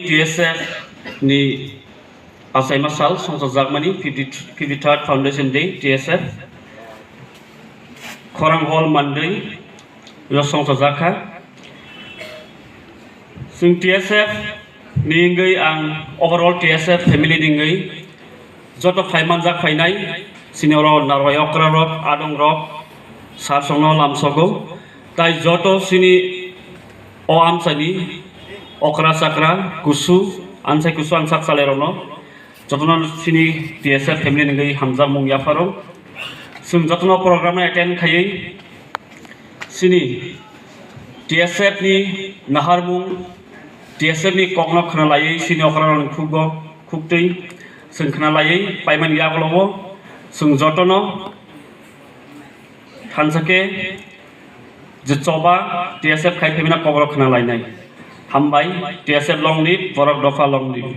TSF ni asai masal songsa Germany 53rd Foundation Day TSF Korang Hall Monday lo songsa Zaka sing TSF ni ngai ang overall TSF family ni ngai joto phaiman jak phainai sinoro naroyok rok adong rok sarsongno lamsogo tai joto sini o amsani okra sakra kusu ansai kusu ansak salerono jotono sini TSF family ni ngai hamza mung yafaro sing jotono program na attend khayai sini TSF ni nahar mung TSF ni kokno khna layai sini okra ron khugbo khugtei sing khna layai paiman yaglobo sing jotono hansake Joba TSF khai femina kobro khna lainai hambai TSF long live borok dofa long live